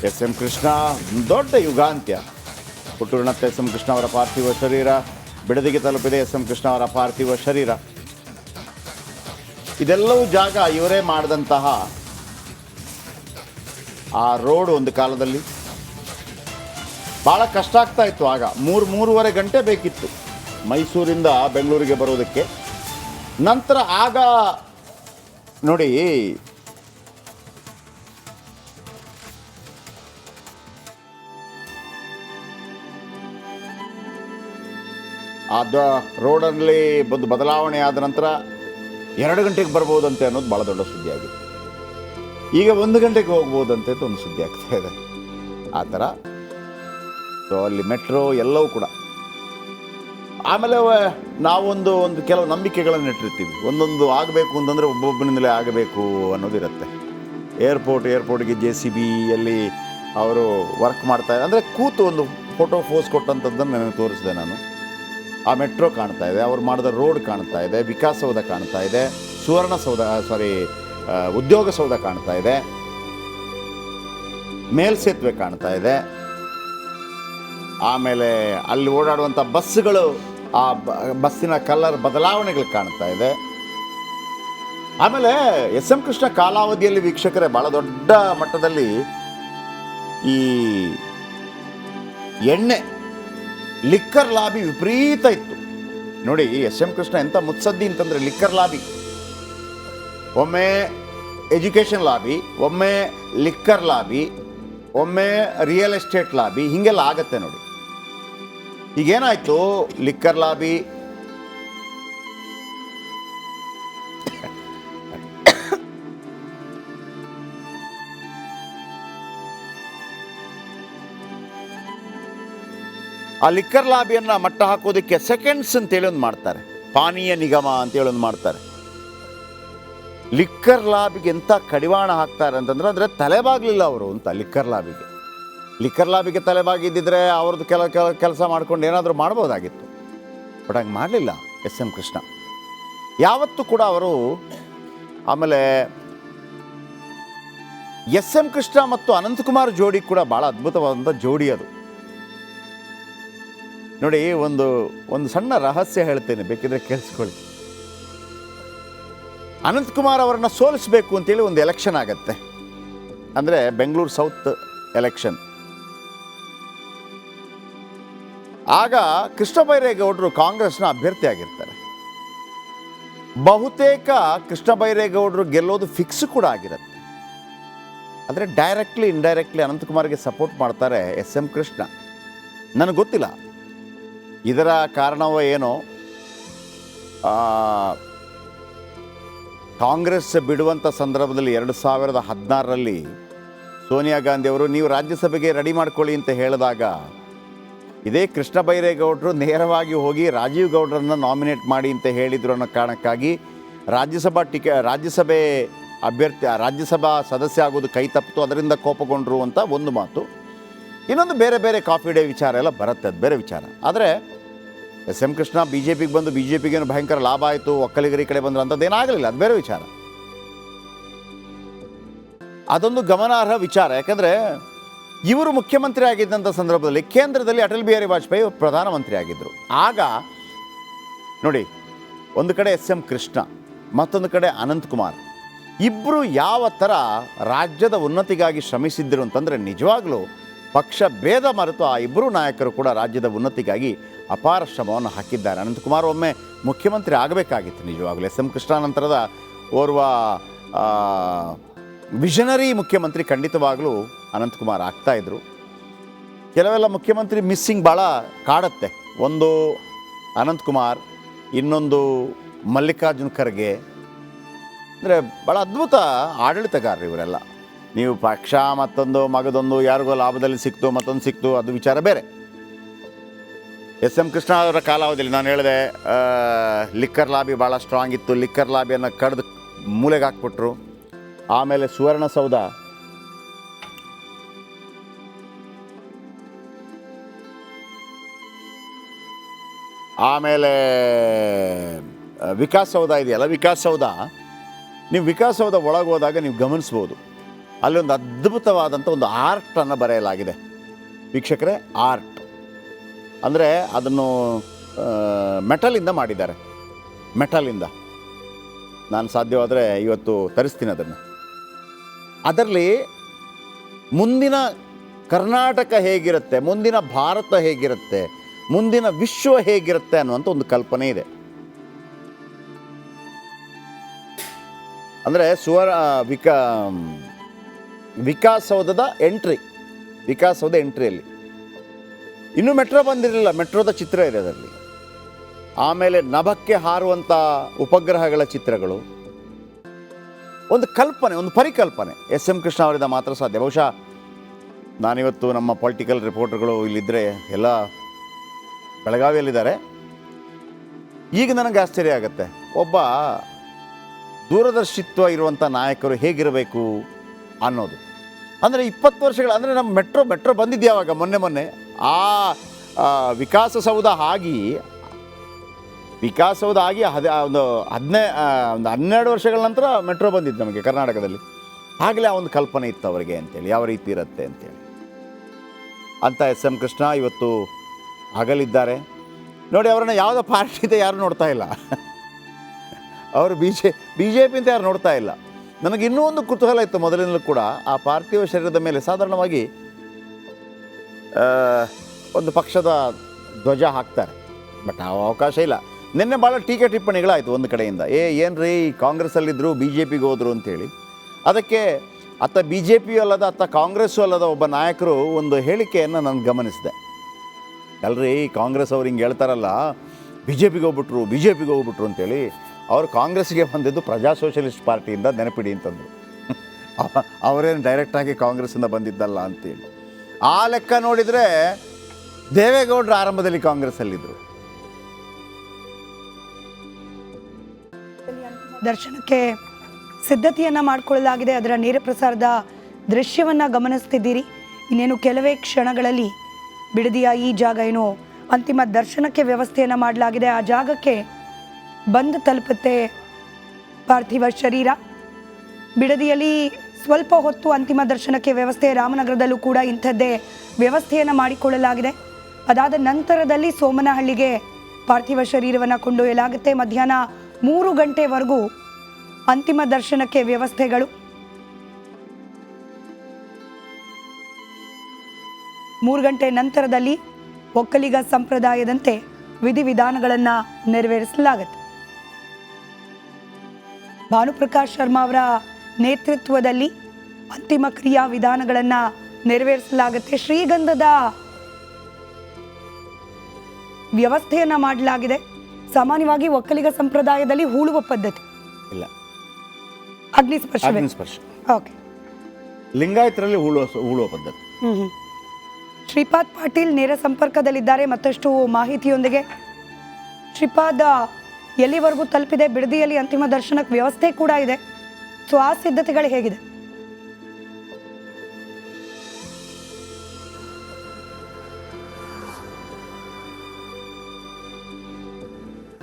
S M Krishna ದೊಡ್ಡ ಯುಗಾಂತ್ಯ. ಹುಟ್ಟೂರಿನತ್ತ S M Krishna ಅವರ ಪಾರ್ಥಿವ ಶರೀರ ಬಿಡದಿಗೆ ತಲುಪಿದೆ. ಎಸ್ ಎಂ ಕೃಷ್ಣ ಅವರ ಪಾರ್ಥಿವ ಶರೀರ ಇದೆಲ್ಲವೂ ಜಾಗ ಇವರೇ ಮಾಡಿದಂತಹ ಆ ರೋಡ್ ಒಂದು ಕಾಲದಲ್ಲಿ ಭಾಳ ಕಷ್ಟ ಆಗ್ತಾ ಇತ್ತು. ಆಗ 3-3.5 ಗಂಟೆ ಬೇಕಿತ್ತು ಮೈಸೂರಿಂದ ಬೆಂಗಳೂರಿಗೆ ಬರೋದಕ್ಕೆ. ನಂತರ ಆಗ ನೋಡಿ ಅದು ರೋಡಲ್ಲಿ ಒಂದು ಬದಲಾವಣೆ ಆದ ನಂತರ 2 ಗಂಟೆಗೆ ಬರ್ಬೋದಂತೆ ಅನ್ನೋದು ಭಾಳ ದೊಡ್ಡ ಸುದ್ದಿ ಆಗಿತ್ತು. ಈಗ 1 ಗಂಟೆಗೆ ಹೋಗ್ಬೋದಂತೆ ಅಂತ ಒಂದು ಸುದ್ದಿ ಆಗ್ತಾ ಇದೆ. ಆ ಥರ ಸೊ ಅಲ್ಲಿ ಮೆಟ್ರೋ ಎಲ್ಲವೂ ಕೂಡ. ಆಮೇಲೆ ನಾವೊಂದು ಕೆಲವು ನಂಬಿಕೆಗಳನ್ನು ಇಟ್ಟಿರ್ತೀವಿ. ಒಂದೊಂದು ಆಗಬೇಕು ಅಂತಂದರೆ ಒಬ್ಬೊಬ್ಬನಿಂದಲೇ ಆಗಬೇಕು ಅನ್ನೋದಿರುತ್ತೆ. ಏರ್ಪೋರ್ಟ್ಗೆ JCB ಅಲ್ಲಿ ಅವರು ವರ್ಕ್ ಮಾಡ್ತಾರೆ ಅಂದರೆ ಕೂತು ಒಂದು ಫೋಟೋ ಫೋಸ್ ಕೊಟ್ಟಂಥದ್ದನ್ನು ನನಗೆ ತೋರಿಸಿದೆ ನಾನು. ಆ ಮೆಟ್ರೋ ಕಾಣ್ತಾ ಇದೆ, ಅವ್ರು ಮಾಡಿದ ರೋಡ್ ಕಾಣ್ತಾ ಇದೆ, ವಿಕಾಸಸೌಧ ಕಾಣ್ತಾ ಇದೆ, ಉದ್ಯೋಗ ಸೌಧ ಕಾಣ್ತಾ ಇದೆ, ಮೇಲ್ಸೇತುವೆ ಕಾಣ್ತಾ ಇದೆ. ಆಮೇಲೆ ಅಲ್ಲಿ ಓಡಾಡುವಂಥ ಬಸ್ಸುಗಳು, ಆ ಬಸ್ಸಿನ ಕಲರ್ ಬದಲಾವಣೆಗಳು ಕಾಣ್ತಾ ಇದೆ. ಆಮೇಲೆ ಎಸ್ ಎಂ ಕೃಷ್ಣ ಕಾಲಾವಧಿಯಲ್ಲಿ ವೀಕ್ಷಕರೇ ಭಾಳ ದೊಡ್ಡ ಮಟ್ಟದಲ್ಲಿ ಈ ಎಣ್ಣೆ ಲಿಕ್ಕರ್ ಲಾಬಿ ವಿಪರೀತ ಇತ್ತು ನೋಡಿ. ಎಸ್ ಎಂ ಕೃಷ್ಣ ಎಂಥ ಮುತ್ಸದ್ದಿ ಅಂತಂದರೆ ಲಿಕ್ಕರ್ ಲಾಬಿ, ಒಮ್ಮೆ ಎಜುಕೇಷನ್ ಲಾಬಿ, ಒಮ್ಮೆ ಲಿಕ್ಕರ್ ಲಾಬಿ, ಒಮ್ಮೆ ರಿಯಲ್ ಎಸ್ಟೇಟ್ ಲಾಬಿ, ಹೀಗೆಲ್ಲ ಆಗತ್ತೆ ನೋಡಿ. ಈಗೇನಾಯಿತು, ಲಿಕ್ಕರ್ ಲಾಬಿ ಆ ಲಿಕ್ಕರ್ ಲಾಬಿಯನ್ನು ಮಟ್ಟ ಹಾಕೋದಕ್ಕೆ ಸೆಕೆಂಡ್ಸ್ ಅಂತೇಳಿ ಒಂದು ಮಾಡ್ತಾರೆ, ಪಾನೀಯ ನಿಗಮ ಅಂತೇಳಿ ಒಂದು ಮಾಡ್ತಾರೆ. ಲಿಕ್ಕರ್ ಲಾಬಿಗೆ ಎಂಥ ಕಡಿವಾಣ ಹಾಕ್ತಾರೆ ಅಂತಂದ್ರೆ ಅಂದರೆ ತಲೆಬಾಗಲಿಲ್ಲ ಅವರು ಅಂತ. ಲಿಕ್ಕರ್ ಲಾಬಿಗೆ ತಲೆಬಾಗಿದ್ದಿದ್ರೆ ಅವ್ರದ್ದು ಕೆಲಸ ಮಾಡ್ಕೊಂಡು ಏನಾದರೂ ಮಾಡ್ಬೋದಾಗಿತ್ತು. ಬಟ್ ಹಂಗೆ ಮಾಡಲಿಲ್ಲ ಎಸ್ ಎಂ ಕೃಷ್ಣ ಯಾವತ್ತೂ ಕೂಡ ಅವರು. ಆಮೇಲೆ ಎಸ್ ಎಂ ಕೃಷ್ಣ ಮತ್ತು ಅನಂತಕುಮಾರ್ ಜೋಡಿ ಕೂಡ ಭಾಳ ಅದ್ಭುತವಾದಂಥ ಜೋಡಿ ಅದು ನೋಡಿ. ಒಂದು ಸಣ್ಣ ರಹಸ್ಯ ಹೇಳ್ತೇನೆ, ಬೇಕಿದ್ರೆ ಕೇಳಿಸ್ಕೊಳ್ಳಿ. ಅನಂತಕುಮಾರ್ ಅವರನ್ನು ಸೋಲಿಸಬೇಕು ಅಂತೇಳಿ ಒಂದು ಎಲೆಕ್ಷನ್ ಆಗತ್ತೆ, ಅಂದರೆ ಬೆಂಗಳೂರು ಸೌತ್ ಎಲೆಕ್ಷನ್. ಆಗ ಕೃಷ್ಣ ಬೈರೇಗೌಡರು ಕಾಂಗ್ರೆಸ್ನ ಅಭ್ಯರ್ಥಿ ಆಗಿರ್ತಾರೆ. ಬಹುತೇಕ ಕೃಷ್ಣ ಬೈರೇಗೌಡರು ಗೆಲ್ಲೋದು ಫಿಕ್ಸ್ ಕೂಡ ಆಗಿರುತ್ತೆ. ಅಂದರೆ ಡೈರೆಕ್ಟ್ಲಿ ಇಂಡೈರೆಕ್ಟ್ಲಿ ಅನಂತಕುಮಾರ್ಗೆ ಸಪೋರ್ಟ್ ಮಾಡ್ತಾರೆ ಎಸ್ ಎಂ ಕೃಷ್ಣ. ನನಗೆ ಗೊತ್ತಿಲ್ಲ ಇದರ ಕಾರಣವೋ ಏನೋ. ಕಾಂಗ್ರೆಸ್ ಬಿಡುವಂಥ ಸಂದರ್ಭದಲ್ಲಿ 2016ರಲ್ಲಿ ಸೋನಿಯಾ ಗಾಂಧಿಯವರು ನೀವು ರಾಜ್ಯಸಭೆಗೆ ರೆಡಿ ಮಾಡ್ಕೊಳ್ಳಿ ಅಂತ ಹೇಳಿದಾಗ ಇದೇ ಕೃಷ್ಣ ಬೈರೇಗೌಡರು ನೇರವಾಗಿ ಹೋಗಿ ರಾಜೀವ್ ಗೌಡ್ರನ್ನ ನಾಮಿನೇಟ್ ಮಾಡಿ ಅಂತ ಹೇಳಿದ್ರು ಅನ್ನೋ ಕಾರಣಕ್ಕಾಗಿ ರಾಜ್ಯಸಭಾ ಸದಸ್ಯ ಆಗೋದು ಕೈ ತಪ್ಪಿತು, ಅದರಿಂದ ಕೋಪಗೊಂಡ್ರು ಅಂತ ಒಂದು ಮಾತು. ಇನ್ನೊಂದು ಬೇರೆ ಕಾಫಿ ಡೇ ವಿಚಾರ ಎಲ್ಲ ಬರುತ್ತೆ, ಅದು ಬೇರೆ ವಿಚಾರ. ಆದರೆ ಎಸ್ ಎಂ ಕೃಷ್ಣ BJPಗೆ ಬಂದು BJPಗೇನು ಭಯಂಕರ ಲಾಭ ಆಯಿತು, ಒಕ್ಕಲಿಗರಿ ಕಡೆ ಬಂದ್ರು ಅಂಥದ್ದೇನಾಗಲಿಲ್ಲ, ಅದು ಬೇರೆ ವಿಚಾರ. ಅದೊಂದು ಗಮನಾರ್ಹ ವಿಚಾರ. ಯಾಕಂದರೆ ಇವರು ಮುಖ್ಯಮಂತ್ರಿ ಆಗಿದ್ದಂಥ ಸಂದರ್ಭದಲ್ಲಿ ಕೇಂದ್ರದಲ್ಲಿ ಅಟಲ್ ಬಿಹಾರಿ ವಾಜಪೇಯಿ ಪ್ರಧಾನಮಂತ್ರಿ ಆಗಿದ್ದರು. ಆಗ ನೋಡಿ, ಒಂದು ಕಡೆ ಎಸ್ ಎಂ ಕೃಷ್ಣ, ಮತ್ತೊಂದು ಕಡೆ ಅನಂತಕುಮಾರ್, ಇಬ್ಬರು ಯಾವ ಥರ ರಾಜ್ಯದ ಉನ್ನತಿಗಾಗಿ ಶ್ರಮಿಸಿದ್ದರು ಅಂತಂದರೆ ನಿಜವಾಗ್ಲೂ ಪಕ್ಷ ಭೇದ ಮರೆತು ಆ ಇಬ್ಬರು ನಾಯಕರು ಕೂಡ ರಾಜ್ಯದ ಉನ್ನತಿಗಾಗಿ ಅಪಾರ ಶ್ರಮವನ್ನು ಹಾಕಿದ್ದಾರೆ. ಅನಂತಕುಮಾರ್ ಒಮ್ಮೆ ಮುಖ್ಯಮಂತ್ರಿ ಆಗಬೇಕಾಗಿತ್ತು ನಿಜವಾಗಲೂ. ಎಸ್ ಎಂ ಕೃಷ್ಣ ನಂತರದ ಓರ್ವ ವಿಷನರಿ ಮುಖ್ಯಮಂತ್ರಿ ಖಂಡಿತವಾಗಲೂ ಅನಂತಕುಮಾರ್ ಆಗ್ತಾಯಿದ್ರು. ಕೆಲವೆಲ್ಲ ಮುಖ್ಯಮಂತ್ರಿ ಮಿಸ್ಸಿಂಗ್ ಭಾಳ ಕಾಡುತ್ತೆ. ಒಂದು ಅನಂತಕುಮಾರ್, ಇನ್ನೊಂದು ಮಲ್ಲಿಕಾರ್ಜುನ್ ಖರ್ಗೆ. ಅಂದರೆ ಭಾಳ ಅದ್ಭುತ ಆಡಳಿತಗಾರರು ಇವರೆಲ್ಲ. ನೀವು ಪಕ್ಷ ಮತ್ತೊಂದು ಮಗದೊಂದು ಯಾರಿಗೋ ಲಾಭದಲ್ಲಿ ಸಿಕ್ತು, ಮತ್ತೊಂದು ಸಿಕ್ತು, ಅದು ವಿಚಾರ ಬೇರೆ. ಎಸ್ ಎಂ ಕೃಷ್ಣ ಅವರ ಕಾಲಾವಧಿಯಲ್ಲಿ ನಾನು ಹೇಳಿದೆ ಲಿಕ್ಕರ್ ಲಾಬಿ ಭಾಳ ಸ್ಟ್ರಾಂಗ್ ಇತ್ತು. ಲಿಕ್ಕರ್ ಲಾಬಿಯನ್ನು ಕಡ್ದು ಮೂಲೆಗೆ ಹಾಕ್ಬಿಟ್ರು. ಆಮೇಲೆ ಸುವರ್ಣಸೌಧ, ಆಮೇಲೆ ವಿಕಾಸಸೌಧ ಇದೆಯಲ್ಲ, ವಿಕಾಸಸೌಧ ನೀವು ವಿಕಾಸಸೌಧ ಒಳಗೆ ಹೋದಾಗ ನೀವು ಗಮನಿಸ್ಬೋದು ಅಲ್ಲಿ ಒಂದು ಅದ್ಭುತವಾದಂಥ ಒಂದು ಆರ್ಟನ್ನು ಬರೆಯಲಾಗಿದೆ ವೀಕ್ಷಕರೇ. ಆರ್ಟ್ ಅಂದರೆ ಅದನ್ನು ಮೆಟಲಿಂದ ಮಾಡಿದ್ದಾರೆ. ಮೆಟಲಿಂದ ನಾನು ಸಾಧ್ಯವಾದರೆ ಇವತ್ತು ತರಿಸ್ತೀನಿ ಅದನ್ನು. ಅದರಲ್ಲಿ ಮುಂದಿನ ಕರ್ನಾಟಕ ಹೇಗಿರುತ್ತೆ, ಮುಂದಿನ ಭಾರತ ಹೇಗಿರುತ್ತೆ, ಮುಂದಿನ ವಿಶ್ವ ಹೇಗಿರುತ್ತೆ ಅನ್ನುವಂಥ ಒಂದು ಕಲ್ಪನೆ ಇದೆ. ಅಂದರೆ ವಿಕಾಸಸೌಧದ ಎಂಟ್ರಿಯಲ್ಲಿ ಇನ್ನೂ ಮೆಟ್ರೋ ಬಂದಿರಲಿಲ್ಲ, ಮೆಟ್ರೋದ ಚಿತ್ರ ಇದೆ ಅದರಲ್ಲಿ. ಆಮೇಲೆ ನಭಕ್ಕೆ ಹಾರುವಂಥ ಉಪಗ್ರಹಗಳ ಚಿತ್ರಗಳು, ಒಂದು ಕಲ್ಪನೆ, ಒಂದು ಪರಿಕಲ್ಪನೆ ಎಸ್.ಎಂ. ಕೃಷ್ಣ ಅವರಿಂದ ಮಾತ್ರ ಸಾಧ್ಯ. ಬಹುಶಃ ನಾನಿವತ್ತು ನಮ್ಮ ಪೊಲಿಟಿಕಲ್ ರಿಪೋರ್ಟರ್ಗಳು ಇಲ್ಲಿದ್ದರೆ ಎಲ್ಲ ಬೆಳಗಾವಿಯಲ್ಲಿದ್ದಾರೆ. ಈಗ ನನಗೆ ಆಶ್ಚರ್ಯ ಆಗುತ್ತೆ, ಒಬ್ಬ ದೂರದರ್ಶಿತ್ವ ಇರುವಂಥ ನಾಯಕರು ಹೇಗಿರಬೇಕು ಅನ್ನೋದು. ಅಂದರೆ 20 ವರ್ಷಗಳ, ಅಂದರೆ ನಮ್ಮ ಮೆಟ್ರೋ ಬಂದಿದ್ದು ಯಾವಾಗ? ಮೊನ್ನೆ ಆ ವಿಕಾಸಸೌಧ ಆಗಿ ಒಂದು 12 ವರ್ಷಗಳ ನಂತರ ಮೆಟ್ರೋ ಬಂದಿದ್ದು ನಮಗೆ ಕರ್ನಾಟಕದಲ್ಲಿ. ಆಗಲೇ ಆ ಒಂದು ಕಲ್ಪನೆ ಇತ್ತು ಅವರಿಗೆ ಅಂತೇಳಿ, ಯಾವ ರೀತಿ ಇರುತ್ತೆ ಅಂತೇಳಿ. ಅಂತ ಎಸ್.ಎಂ. ಕೃಷ್ಣ ಇವತ್ತು ಆಗಲಿದ್ದಾರೆ. ನೋಡಿ, ಅವರನ್ನು ಯಾವುದೋ ಪಾರ್ಟಿಯಿಂದ ಯಾರು ನೋಡ್ತಾ ಇಲ್ಲ, ಅವರು ಬಿ ಜೆ ಪಿ ಅಂತ ಯಾರು ನೋಡ್ತಾ ಇಲ್ಲ. ನನಗೆ ಇನ್ನೂ ಒಂದು ಕುತೂಹಲ ಇತ್ತು ಮೊದಲಿನಲ್ಲೂ ಕೂಡ, ಆ ಪಾರ್ಥಿವ ಶರೀರದ ಮೇಲೆ ಸಾಧಾರಣವಾಗಿ ಒಂದು ಪಕ್ಷದ ಧ್ವಜ ಹಾಕ್ತಾರೆ, ಬಟ್ ಆ ಅವಕಾಶ ಇಲ್ಲ. ನಿನ್ನೆ ಭಾಳ ಟೀಕೆ ಟಿಪ್ಪಣಿಗಳಾಯಿತು ಒಂದು ಕಡೆಯಿಂದ, ಏನು ರೀ ಕಾಂಗ್ರೆಸ್ಸಲ್ಲಿದ್ದರು ಬಿ ಜೆ ಪಿಗೆ ಹೋದರು ಅಂತೇಳಿ. ಅದಕ್ಕೆ ಅತ್ತ ಬಿ ಜೆ ಪಿಯೂ ಅಲ್ಲದ ಅತ್ತ ಕಾಂಗ್ರೆಸ್ಸು ಅಲ್ಲದ ಒಬ್ಬ ನಾಯಕರು ಒಂದು ಹೇಳಿಕೆಯನ್ನು ನಾನು ಗಮನಿಸಿದೆ. ಅಲ್ರಿ, ಕಾಂಗ್ರೆಸ್ ಅವ್ರು ಹಿಂಗೆ ಹೇಳ್ತಾರಲ್ಲ, ಬಿ ಜೆ ಪಿಗೆ ಹೋಗ್ಬಿಟ್ರು ಅಂತೇಳಿ. ಅವರು ಕಾಂಗ್ರೆಸ್ಗೆ ಬಂದಿದ್ದು ಪ್ರಜಾ ಸೋಷಲಿಸ್ಟ್ ಪಾರ್ಟಿಯಿಂದ, ನೆನಪಿಡಿ ಅಂತಂದರು. ಅವರೇನು ಡೈರೆಕ್ಟಾಗಿ ಕಾಂಗ್ರೆಸ್ಸಿಂದ ಬಂದಿದ್ದಲ್ಲ ಅಂತೇಳಿ. ಆ ಲೆಕ್ಕ ನೋಡಿದರೆ ದೇವೇಗೌಡರು ಆರಂಭದಲ್ಲಿ ಕಾಂಗ್ರೆಸ್ಸಲ್ಲಿದ್ದರು. ದರ್ಶನಕ್ಕೆ ಸಿದ್ಧತೆಯನ್ನು ಮಾಡಿಕೊಳ್ಳಲಾಗಿದೆ. ಅದರ ನೇರ ಪ್ರಸಾರದ ದೃಶ್ಯವನ್ನು ಗಮನಿಸ್ತಿದ್ದೀರಿ. ಇನ್ನೇನು ಕೆಲವೇ ಕ್ಷಣಗಳಲ್ಲಿ ಬಿಡದಿಯ ಈ ಜಾಗ ಏನು ಅಂತಿಮ ದರ್ಶನಕ್ಕೆ ವ್ಯವಸ್ಥೆಯನ್ನು ಮಾಡಲಾಗಿದೆ. ಆ ಜಾಗಕ್ಕೆ ಬಂದು ತಲುಪುತ್ತೆ ಪಾರ್ಥಿವ ಶರೀರ. ಬಿಡದಿಯಲ್ಲಿ ಸ್ವಲ್ಪ ಹೊತ್ತು ಅಂತಿಮ ದರ್ಶನಕ್ಕೆ ವ್ಯವಸ್ಥೆ, ರಾಮನಗರದಲ್ಲೂ ಕೂಡ ಇಂಥದ್ದೇ ವ್ಯವಸ್ಥೆಯನ್ನು ಮಾಡಿಕೊಳ್ಳಲಾಗಿದೆ. ಅದಾದ ನಂತರದಲ್ಲಿ ಸೋಮನಹಳ್ಳಿಗೆ ಪಾರ್ಥಿವ ಶರೀರವನ್ನು ಕೊಂಡೊಯ್ಯಲಾಗುತ್ತೆ. ಮಧ್ಯಾಹ್ನ 3 ಗಂಟೆವರೆಗೂ ಅಂತಿಮ ದರ್ಶನಕ್ಕೆ ವ್ಯವಸ್ಥೆಗಳು. 3 ಗಂಟೆ ನಂತರದಲ್ಲಿ ಒಕ್ಕಲಿಗ ಸಂಪ್ರದಾಯದಂತೆ ವಿಧಿವಿಧಾನಗಳನ್ನು ನೆರವೇರಿಸಲಾಗುತ್ತೆ. ಭಾನುಪ್ರಕಾಶ್ ಶರ್ಮಾ ಅವರ ನೇತೃತ್ವದಲ್ಲಿ ಅಂತಿಮ ಕ್ರಿಯಾ ವಿಧಾನಗಳನ್ನು ನೆರವೇರಿಸಲಾಗುತ್ತೆ. ಶ್ರೀಗಂಧದ ವ್ಯವಸ್ಥೆಯನ್ನು ಮಾಡಲಾಗಿದೆ. ಸಾಮಾನ್ಯವಾಗಿ ಒಕ್ಕಲಿಗ ಸಂಪ್ರದಾಯದಲ್ಲಿ ಹೂಳುವ ಪದ್ಧತಿ ಇಲ್ಲ, ಅಗ್ನಿಸ್ಪರ್ಶ. ಓಕೆ, ಲಿಂಗಾಯತರಲ್ಲಿ ಹೂಳುವ ಪದ್ಧತಿ. ಶ್ರೀಪಾದ್ ಪಾಟೀಲ್ ನೇರ ಸಂಪರ್ಕದಲ್ಲಿದ್ದಾರೆ ಮತ್ತಷ್ಟು ಮಾಹಿತಿಯೊಂದಿಗೆ. ಶ್ರೀಪಾದ್, ಎಲ್ಲಿವರೆಗೂ ತಲುಪಿದೆ? ಬಿಡದಿಯಲ್ಲಿ ಅಂತಿಮ ದರ್ಶನಕ್ಕೆ ವ್ಯವಸ್ಥೆ ಕೂಡ ಇದೆ, ಸೊ ಆ ಸಿದ್ಧತೆಗಳು ಹೇಗಿದೆ?